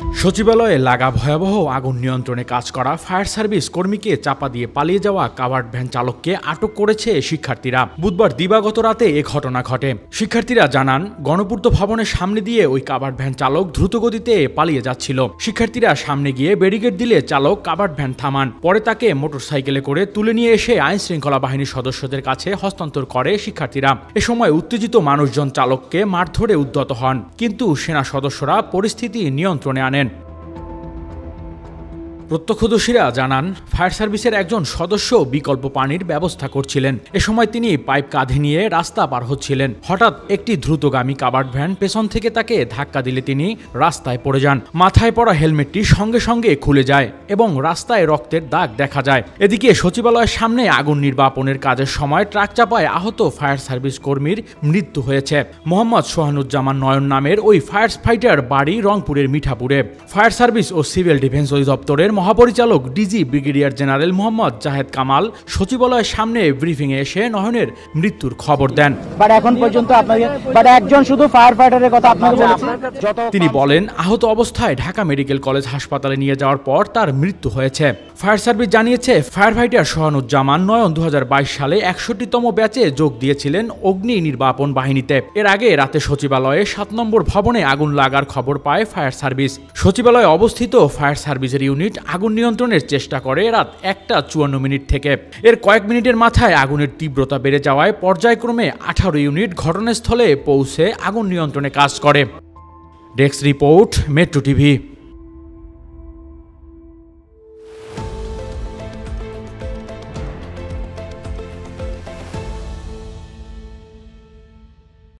সচিবালয়ে লাগা ভয়াবহ আগুন নিয়ন্ত্রণে কাজ করা ফায়ার সার্ভিস কর্মীকে চাপা দিয়ে পালিয়ে যাওয়া কাভার্ড ভ্যান চালককে আটক করেছে শিক্ষার্থীরা। বুধবার দিবাগত রাতে এ ঘটনা ঘটে। শিক্ষার্থীরা জানান, গণপূর্ত ভবনের সামনে দিয়ে ওই কাভার্ড ভ্যান চালক দ্রুতগতিতে পালিয়ে যাচ্ছিল। শিক্ষার্থীরা সামনে গিয়ে ব্যারিকেড দিলে চালক কাভার্ড ভ্যান থামান। পরে তাকে মোটরসাইকেলে করে তুলে নিয়ে এসে আইন শৃঙ্খলা বাহিনীর সদস্যদের কাছে হস্তান্তর করে শিক্ষার্থীরা। এ সময় উত্তেজিত মানুষজন চালককে মারধরে উদ্যত হন, কিন্তু সেনা সদস্যরা পরিস্থিতি নিয়ন্ত্রণে আনেন। প্রত্যক্ষদর্শীরা জানান, ফায়ার সার্ভিসের একজন সদস্য বিকল্প পানির ব্যবস্থা করছিলেন। এ সময় তিনি পাইপ কাঁধে নিয়ে রাস্তা পার হচ্ছিলেন। হঠাৎ একটি দ্রুতগামী কাভার্ড ভ্যান পেছন থেকে তাকে ধাক্কা দিলে তিনি রাস্তায় পড়ে যান। মাথায় পড়া হেলমেটটি সঙ্গে সঙ্গে খুলে যায় এবং রাস্তায় রক্তের দাগ দেখা যায়। এদিকে সচিবালয়ের সামনে আগুন নির্বাপনের কাজের সময় ট্রাক চাপায় আহত ফায়ার সার্ভিস কর্মীর মৃত্যু হয়েছে। মোহাম্মদ সোহানুজ্জামান নয়ন নামের ওই ফায়ার ফাইটার বাড়ি রংপুরের মিঠাপুরে। ফায়ার সার্ভিস ও সিভিল ডিফেন্স অধিদপ্তরের মহাপরিচালক DG brigadier general Mohammad Jahed Kamal সচিবালয়ের সামনে ব্রিফিংয়ে এসে নয়নের মৃত্যুর খবর দেন। এখন পর্যন্ত একজন শুধু ফায়ার ফাইটারের কথা আপনাকে বলেছেন। তিনি বলেন, আহত অবস্থায় ঢাকা মেডিকেল কলেজ হাসপাতালে নিয়ে যাওয়ার পর তার মৃত্যু হয়েছে। ফায়ার সার্ভিস জানিয়েছে, ফায়ার ফাইটার সোহানুজ্জামান নয়ন 2022 সালে 61তম ব্যাচে যোগ দিয়েছিলেন অগ্নি নির্বাপন বাহিনীতে। এর আগে রাতে সচিবালয়ে 7 নম্বর ভবনে আগুন লাগার খবর পায় ফায়ার সার্ভিস। সচিবালয়ে অবস্থিত ফায়ার সার্ভিসের ইউনিট আগুন নিয়ন্ত্রণের চেষ্টা করে রাত 1:54 থেকে। এর কয়েক মিনিটের মাথায় আগুনের তীব্রতা বেড়ে যাওয়ায় পর্যায়ক্রমে 18 ইউনিট ঘটনাস্থলে পৌঁছে আগুন নিয়ন্ত্রণে কাজ করে। Desk report, metro TV.